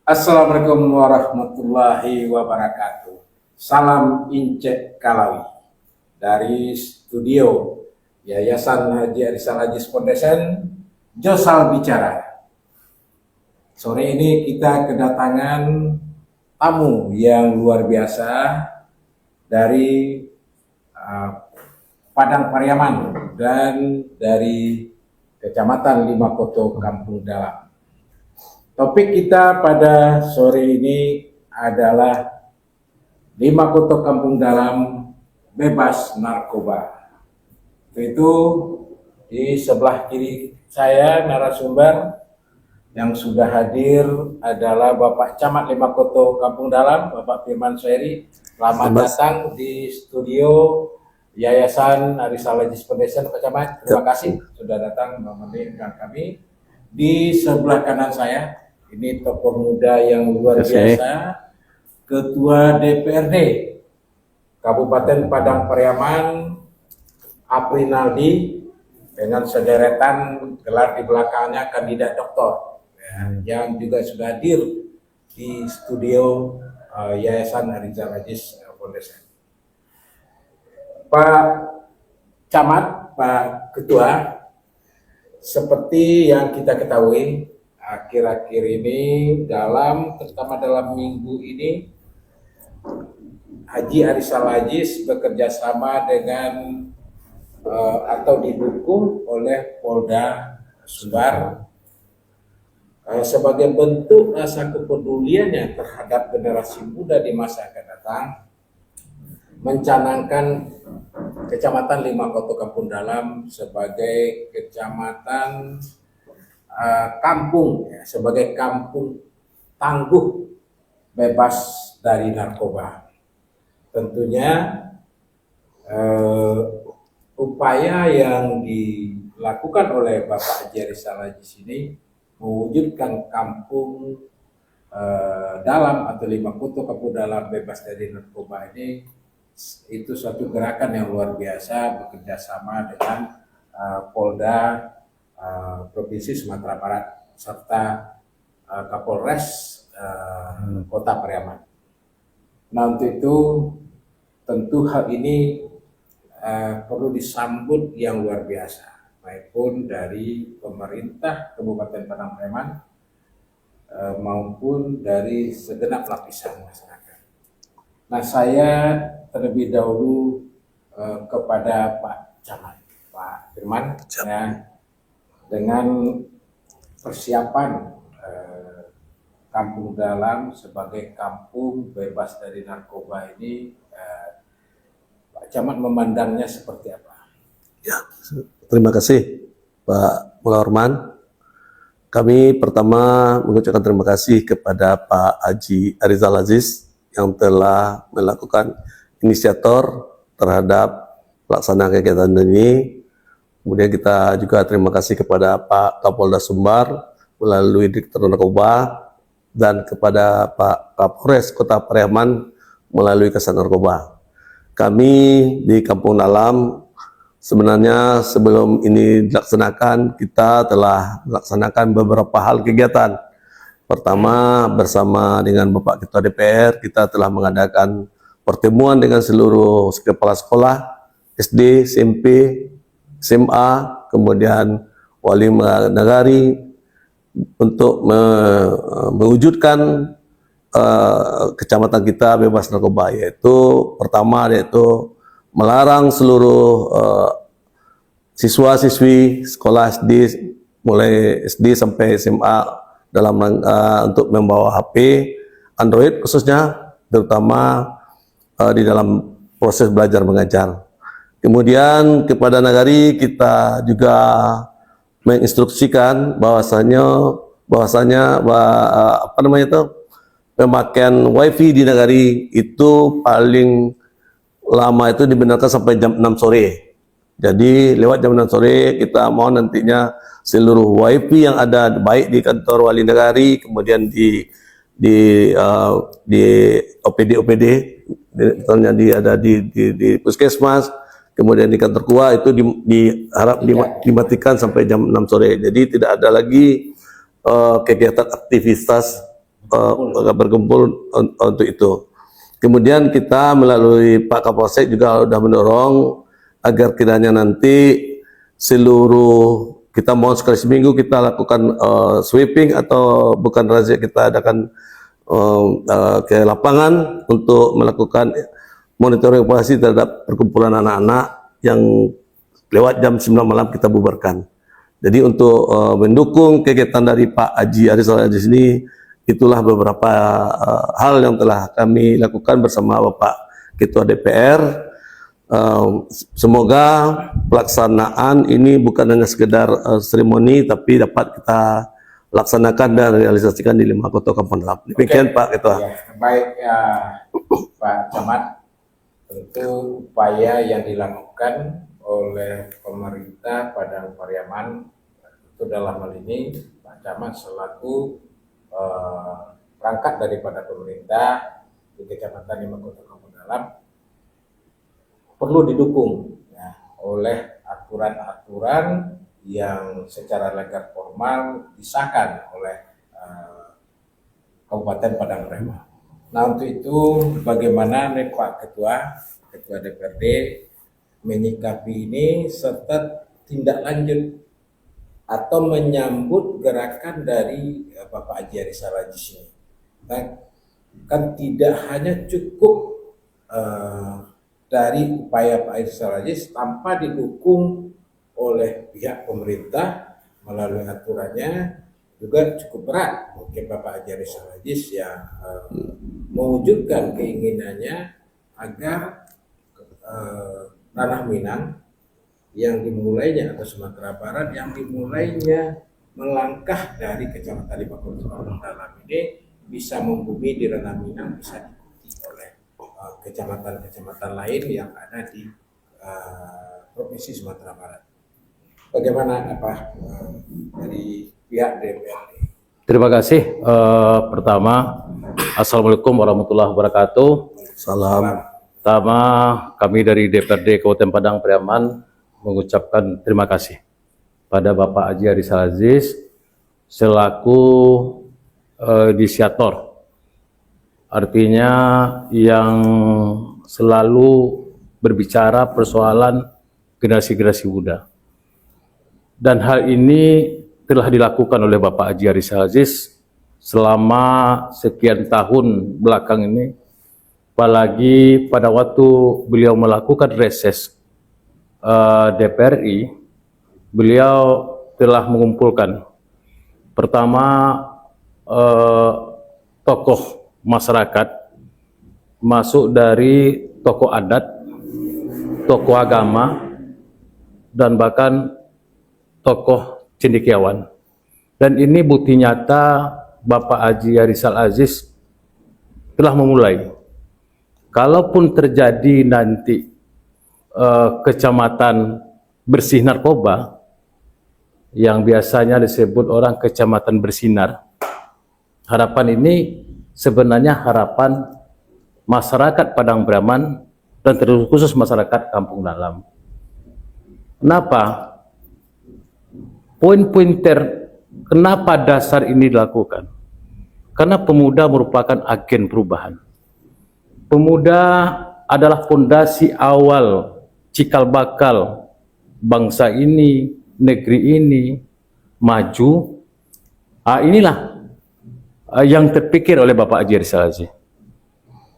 Assalamualaikum warahmatullahi wabarakatuh. Salam Incek Kalawi dari studio Yayasan Haji Arizal Aziz Foundation, Josal Bicara. Sore ini kita kedatangan tamu yang luar biasa dari Padang Pariaman dan dari Kecamatan Limakoto, Kampung Dalam. Topik kita pada sore ini adalah Limakoto Kampung Dalam bebas narkoba. Itu di sebelah kiri saya narasumber yang sudah hadir adalah Bapak Camat Limakoto Kampung Dalam, Bapak Firman Suheri. Selamat datang di studio Yayasan Arizal Aziz Foundation, Pak Camat. Terima kasih sudah datang menemani kami. Di sebelah kanan saya ini tokoh muda yang luar biasa, Ketua DPRD Kabupaten Padang Pariaman, Aprinaldi, dengan sederetan gelar di belakangnya kandidat doktor, yang juga sudah hadir di studio Yayasan Arizal Aziz Foundation. Pak Camat, Pak Ketua, seperti yang kita ketahui, akhir-akhir ini terutama dalam minggu ini, Haji Arizal Aziz bekerja sama dengan atau didukung oleh Polda Sumbar sebagai bentuk rasa kepeduliannya terhadap generasi muda di masa akan datang, mencanangkan Kecamatan Limakoto Kampung Dalam sebagai kecamatan kampung, sebagai kampung tangguh bebas dari narkoba. Tentunya upaya yang dilakukan oleh Bapak Haji Arizal Aziz ini mewujudkan kampung dalam atau Limakoto Kampung Dalam bebas dari narkoba ini, itu suatu gerakan yang luar biasa, bekerja sama dengan Polda Provinsi Sumatera Barat serta Kapolres Kota Pariaman. Nah, untuk itu tentu hal ini perlu disambut yang luar biasa, maupun dari pemerintah Kabupaten Padang Pariaman maupun dari segenap lapisan masyarakat. Nah, saya terlebih dahulu kepada Pak Camat, Pak Firman, dengan persiapan Kampung Dalam sebagai kampung bebas dari narkoba ini, Pak Camat memandangnya seperti apa? Ya, terima kasih Pak Mulyawarman. Kami pertama mengucapkan terima kasih kepada Pak Haji Arizal Aziz yang telah melakukan inisiator terhadap pelaksanaan kegiatan ini. Kemudian kita juga terima kasih kepada Pak Kapolda Sumbar melalui Direktur Narkoba dan kepada Pak Kapolres Kota Pariaman melalui Kasat Narkoba. Kami di Kampung Dalam sebenarnya sebelum ini dilaksanakan, kita telah melaksanakan beberapa hal kegiatan. Pertama, bersama dengan Bapak Ketua DPR, kita telah mengadakan pertemuan dengan seluruh kepala sekolah SD, SMP, SMA, kemudian wali nagari untuk mewujudkan kecamatan kita bebas narkoba, yaitu pertama yaitu melarang seluruh siswa-siswi sekolah SD mulai SD sampai SMA dalam untuk membawa HP Android khususnya, terutama di dalam proses belajar mengajar. Kemudian kepada nagari kita juga menginstruksikan bahwasanya pemakaian wifi di nagari itu paling lama itu dibenarkan sampai jam 6 sore. Jadi lewat jam 6 sore kita mau nantinya seluruh wifi yang ada baik di kantor wali nagari, kemudian di OPD, misalnya ada di puskesmas, kemudian di kantor KUA itu diharap dimatikan sampai jam 6 sore. Jadi tidak ada lagi kegiatan aktivitas berkumpul untuk itu. Kemudian kita melalui Pak Kapolsek juga sudah mendorong agar kiranya nanti seluruh, kita mohon sekali seminggu kita lakukan sweeping atau bukan razia, kita adakan ke lapangan untuk melakukan monitoring operasi terhadap perkumpulan anak-anak yang lewat jam 9 malam kita bubarkan. Jadi untuk mendukung kegiatan dari Pak Haji Arizal Aziz ini, itulah beberapa hal yang telah kami lakukan bersama Bapak Ketua DPR. Semoga pelaksanaan ini bukan hanya sekedar seremoni, tapi dapat kita laksanakan dan realisasikan di 5 kota Kampung Dalam. Demikian Pak Ketua. Ya, baik Pak Camat, tentu upaya yang dilakukan oleh pemerintah Padang Pariaman itu dalam hal ini Pak Camat selaku perangkat daripada pemerintah di Kecamatan 5 Kota Kampung Dalam perlu didukung ya, oleh aturan-aturan yang secara legal formal disahkan oleh Kabupaten Padang Pariaman. Nah, untuk itu bagaimana nih Pak Ketua DPRD menyikapi ini serta tindak lanjut atau menyambut gerakan dari Bapak Haji Arizal Aziz ini. Nah, kan tidak hanya cukup dari upaya Pak Arizal Aziz tanpa didukung oleh pihak pemerintah melalui aturannya juga cukup berat. Mungkin Bapak Haji Arizal Aziz yang mewujudkan keinginannya agar tanah Minang yang dimulainya atau Sumatera Barat yang dimulainya melangkah dari Kecamatan 5 Kota Kampung Dalam ini bisa membumi di ranah Minang, bisa diikuti oleh kecamatan-kecamatan lain yang ada di Provinsi Sumatera Barat. Bagaimana dari pihak DPRD? Terima kasih. Pertama, Assalamualaikum warahmatullahi wabarakatuh. Salam. Pertama, kami dari DPRD Kabupaten Padang Pariaman mengucapkan terima kasih pada Bapak Haji Arizal Aziz selaku inisiator, artinya yang selalu berbicara persoalan generasi-generasi muda. Dan hal ini telah dilakukan oleh Bapak Haji Arizal Aziz selama sekian tahun belakang ini, apalagi pada waktu beliau melakukan reses DPRI, beliau telah mengumpulkan pertama tokoh masyarakat, masuk dari tokoh adat, tokoh agama, dan bahkan tokoh cendekiawan. Dan ini bukti nyata Bapak Haji Arizal Aziz telah memulai. Kalaupun terjadi nanti kecamatan bersih narkoba, yang biasanya disebut orang kecamatan bersinar, harapan ini sebenarnya harapan masyarakat Padang Pariaman dan terkhusus masyarakat Kampung Dalam. Kenapa? Poin-poin kenapa dasar ini dilakukan? Karena pemuda merupakan agen perubahan. Pemuda adalah fondasi awal cikal bakal bangsa ini, negeri ini maju. Inilah yang terpikir oleh Bapak Haji Arizal Aziz.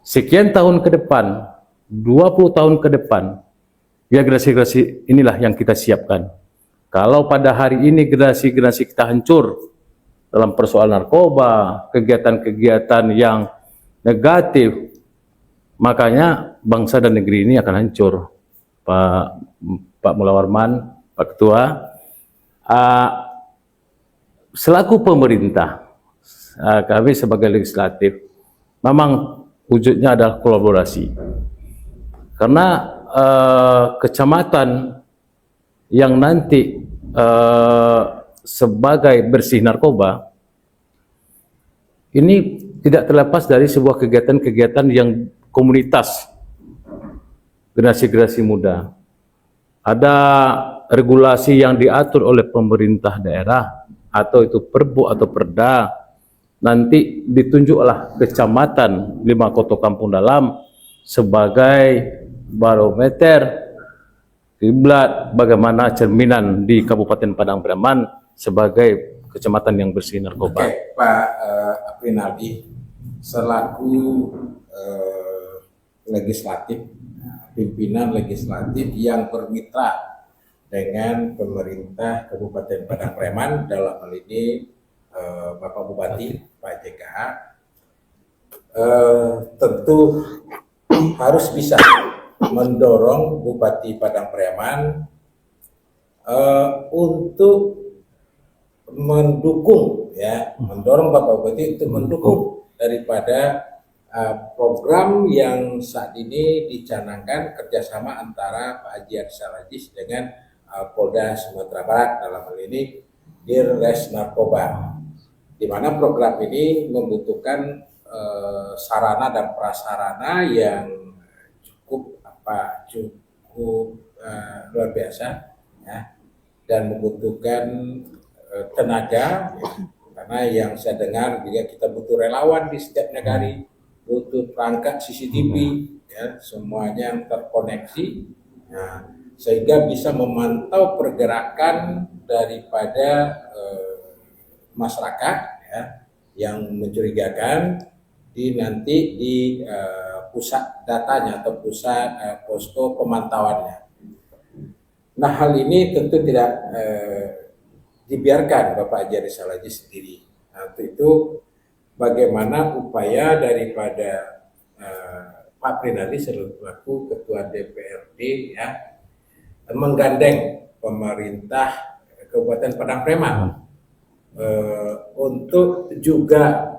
Sekian tahun ke depan, 20 tahun ke depan, ya generasi-generasi inilah yang kita siapkan. Kalau pada hari ini generasi-generasi kita hancur dalam persoalan narkoba, kegiatan-kegiatan yang negatif, makanya bangsa dan negeri ini akan hancur. Pak Mulawarman, Pak Ketua, selaku pemerintah, kami sebagai legislatif, memang wujudnya adalah kolaborasi. Karena kecamatan yang nanti sebagai bersih narkoba ini tidak terlepas dari sebuah kegiatan-kegiatan yang komunitas generasi-generasi muda. Ada regulasi yang diatur oleh pemerintah daerah, atau itu perbu atau perda, nanti ditunjuklah Kecamatan Lima Koto Kampung Dalam sebagai barometer kiblat bagaimana cerminan di Kabupaten Padang Briaman sebagai kecamatan yang bersih narkoba. Oke, Pak Aprinaldi, selaku legislatif, pimpinan legislatif yang bermitra dengan pemerintah Kabupaten Padang Briaman, dalam hal ini Bapak Bupati, Pak JKA, tentu harus bisa mendorong Bupati Padang Briaman untuk mendukung, ya, mendorong Bapak Bupati untuk mendukung daripada program yang saat ini dicanangkan kerjasama antara Pak Haji Arizal Aziz dengan Polda Sumatera Barat, dalam hal ini Dirres Narkoba, di mana program ini membutuhkan sarana dan prasarana yang cukup luar biasa, ya, dan membutuhkan tenaga, ya, karena yang saya dengar juga kita butuh relawan di setiap negara, butuh perangkat CCTV, ya, semuanya yang terkoneksi, nah, sehingga bisa memantau pergerakan daripada masyarakat, ya, yang mencurigakan nanti di pusat datanya atau pusat posko pemantauannya. Nah, hal ini tentu tidak dibiarkan Bapak Haji Arizal Aziz sendiri. Nah, untuk itu bagaimana upaya daripada Pak Aprinaldi selaku Ketua DPRD, ya, menggandeng pemerintah Kabupaten Padang Briaman untuk juga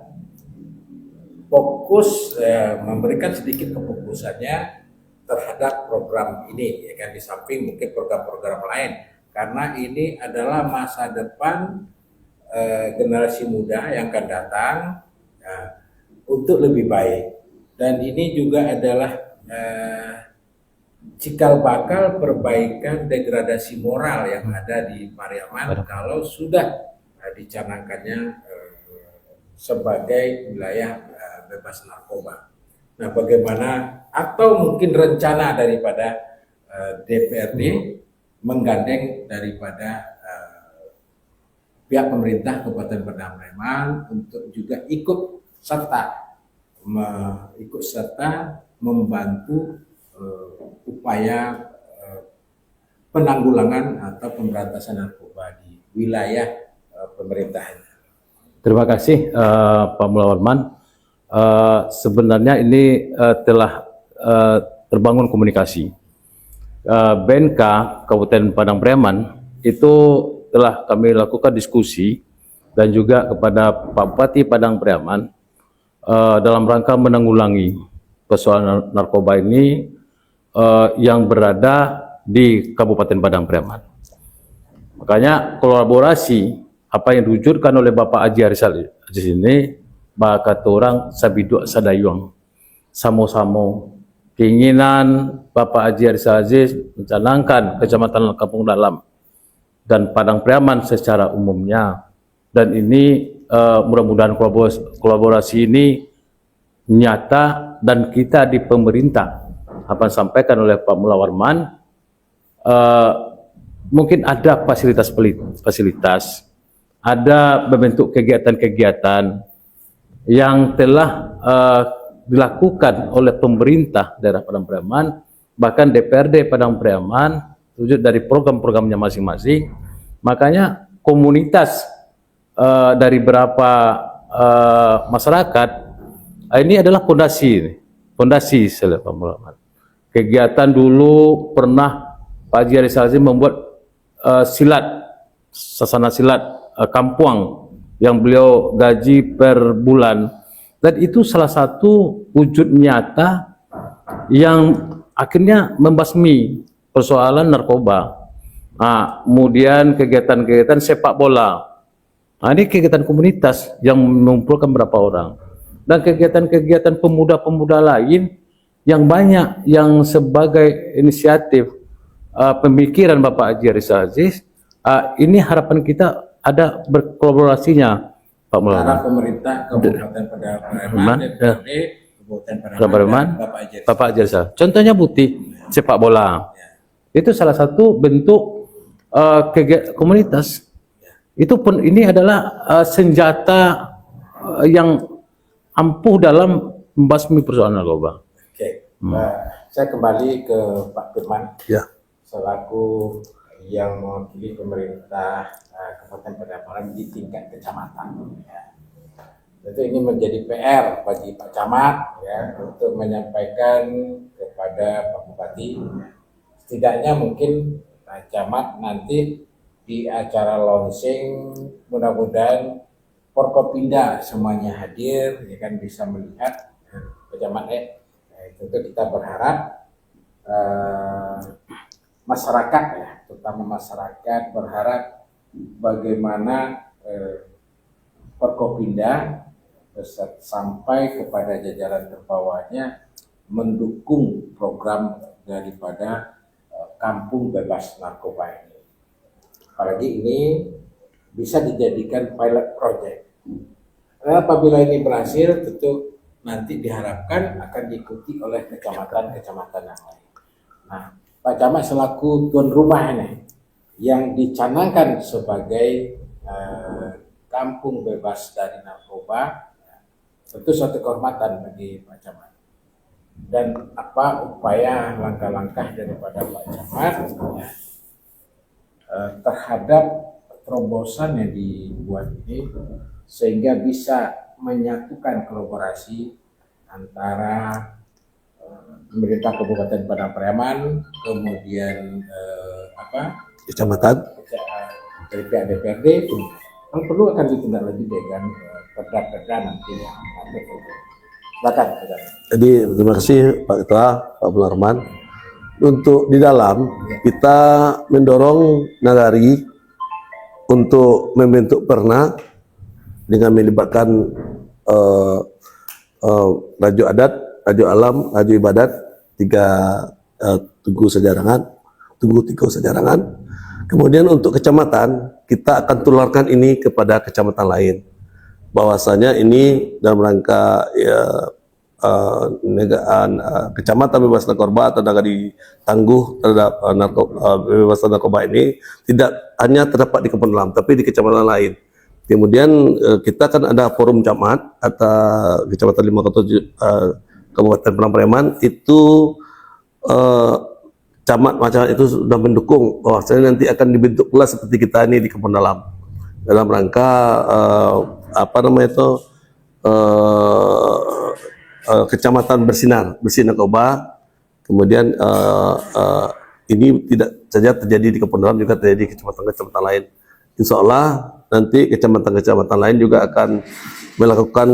fokus, memberikan sedikit kefokusannya terhadap program ini, ya kan, di samping mungkin program-program lain, karena ini adalah masa depan generasi muda yang akan datang, ya, untuk lebih baik. Dan ini juga adalah cikal bakal perbaikan degradasi moral yang ada di Pariaman kalau sudah dicanangkannya sebagai wilayah bebas narkoba. Nah, bagaimana atau mungkin rencana daripada DPRD menggandeng daripada pihak pemerintah Kabupaten Padang Briaman untuk juga ikut serta membantu upaya penanggulangan atau pemberantasan narkoba di wilayah pemerintahan. Terima kasih Pak Mulyawarman. Sebenarnya ini telah terbangun komunikasi. BNK Kabupaten Padang Briaman itu telah kami lakukan diskusi dan juga kepada Pak Bupati Padang Briaman dalam rangka menanggulangi persoalan narkoba ini yang berada di Kabupaten Padang Briaman. Makanya kolaborasi apa yang diwujudkan oleh Bapak Haji Arizal Aziz ini, bakat orang sabiduk sadayuang, samo-samo keinginan Bapak Haji Arizal Aziz mencanangkan Kecamatan Kampung Dalam dan Padang Briaman secara umumnya, dan ini mudah-mudahan kolaborasi ini nyata, dan kita di pemerintah apa yang disampaikan oleh Pak Mulyawarman, mungkin ada fasilitas, ada bentuk kegiatan-kegiatan yang telah dilakukan oleh pemerintah daerah Padang Briaman, bahkan DPRD Padang Briaman wujud dari program-programnya masing-masing. Makanya komunitas dari beberapa masyarakat ini adalah fondasi Pak Mulyawarman. Kegiatan dulu pernah Pak Haji Arizal Aziz membuat sasana silat kampuang yang beliau gaji per bulan, dan itu salah satu wujud nyata yang akhirnya membasmi persoalan narkoba. Nah, kemudian kegiatan-kegiatan sepak bola, nah, ini kegiatan komunitas yang mengumpulkan berapa orang, dan kegiatan-kegiatan pemuda-pemuda lain yang banyak yang sebagai inisiatif pemikiran Bapak Haji Arizal Aziz. Ini harapan kita ada berkolaborasinya Pak antara Mulyaman. pemerintah Kabupaten Pedalaman, DPRD Kabupaten Pedalaman, dan Bapak Ajari. Bapak Ajari Salazis. Contohnya putih sepak bola. Itu salah satu bentuk komunitas. Itu pun ini adalah senjata yang ampuh dalam membasmi persoalan narkoba. Oke, saya kembali ke Pak Firman Ya. selaku yang mewakili pemerintah Kabupaten Pedalaman di tingkat kecamatan. Ya. Tentu ini menjadi PR bagi Pak Camat ya untuk menyampaikan kepada Pak Bupati. Setidaknya mungkin Pak Camat nanti di acara launching mudah-mudahan Forkopimda semuanya hadir ya kan bisa melihat Pak Camat tentu kita berharap masyarakat ya terutama masyarakat berharap bagaimana Forkopimda sampai kepada jajaran terbawahnya mendukung program daripada kampung bebas narkoba ini. Apalagi ini bisa dijadikan pilot project. Karena apabila ini berhasil, tentu nanti diharapkan akan diikuti oleh kecamatan-kecamatan yang lain. Nah, Pak Camat selaku tuan rumah ini yang dicanangkan sebagai kampung bebas dari narkoba, tentu suatu kehormatan bagi Pak Camat. Dan apa upaya langkah-langkah daripada Pak Camat ya, terhadap terobosan yang dibuat ini sehingga bisa menyatukan kolaborasi antara pemerintah Kabupaten Padang Pariaman, kemudian Kecamatan. Dari pihak DPRD, yang perlu akan ditindaklanjuti dengan perda-perda nanti yang ada. Silakan. Jadi terima kasih Pak Ketua, Pak Mulyaman. Untuk di dalam kita mendorong nagari untuk membentuk perna dengan melibatkan raja adat, raja alam, raja ibadat, tugu tiga sejarangan. Kemudian untuk kecamatan kita akan tularkan ini kepada kecamatan lain. Bahwasanya ini dalam rangka kecamatan bebas narkoba atau nagari tangguh terhadap bebas narkoba ini tidak hanya terdapat di Kampung Dalam tapi di kecamatan lain. Kemudian kita akan ada forum camat atau kecamatan 5 Kabupaten Padang Pariaman itu camat macam itu sudah mendukung bahwasanya nanti akan dibentuk pula seperti kita ini di Kampung Dalam dalam rangka kecamatan bersih narkoba. Kemudian ini tidak saja terjadi di Kampung Dalam, juga terjadi di kecamatan-kecamatan lain. Insya Allah nanti kecamatan-kecamatan lain juga akan melakukan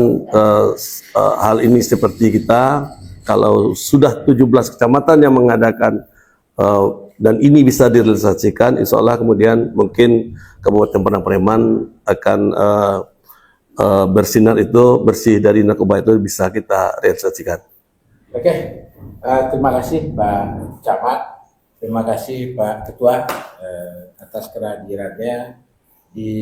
hal ini seperti kita. Kalau sudah 17 kecamatan yang mengadakan dan ini bisa direalisasikan, insya Allah kemudian mungkin Kabupaten Padang Pariaman akan bersinar itu, bersih dari narkoba itu bisa kita realisasikan. Oke, terima kasih Pak Camat, terima kasih Pak Ketua atas kehadirannya di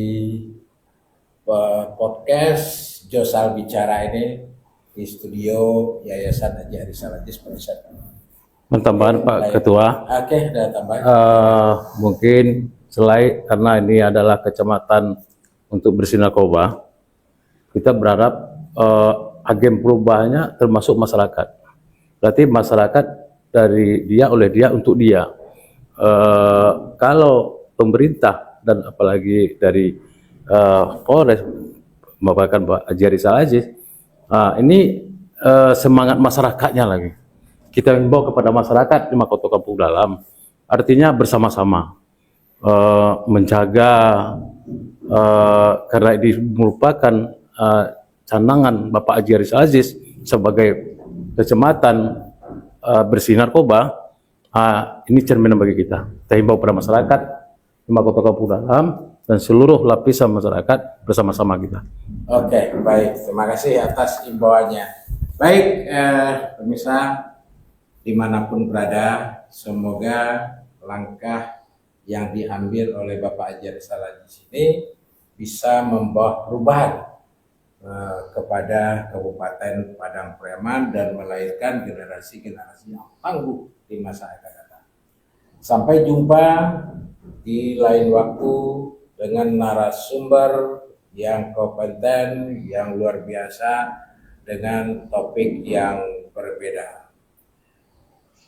podcast Josal Bicara ini di studio Yayasan Haji Ari Salajis Pusat. Tambahan Pak Ketua. Oke, ada tambahan. Mungkin selain karena ini adalah kecamatan untuk bersih narkoba, kita berharap agen perubahannya termasuk masyarakat. Berarti masyarakat dari dia, oleh dia, untuk dia. Kalau pemerintah dan apalagi dari Polres, bahkan Pak Ajari Salajis, ini semangat masyarakatnya lagi. Kita himbau kepada masyarakat di Kota Kampung Dalam, artinya bersama-sama menjaga, karena ini merupakan canangan Bapak Haji Ari Salajis sebagai kecamatan bersih narkoba. Ini cerminan bagi kita. Kita himbau pada masyarakat di Kota Kampung Dalam dan seluruh lapisan masyarakat bersama-sama kita. Oke, baik. Terima kasih atas imbauannya. Baik, pemirsa dimanapun berada, semoga langkah yang diambil oleh Bapak Haji Ari Salajis ini bisa membawa perubahan kepada Kabupaten Padang Pariaman dan melahirkan generasi-generasi yang tangguh di masa akan datang. Sampai jumpa di lain waktu dengan narasumber yang kompeten, yang luar biasa, dengan topik yang berbeda.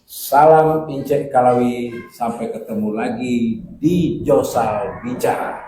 Salam Incek Kalawi, sampai ketemu lagi di Josal Bicara.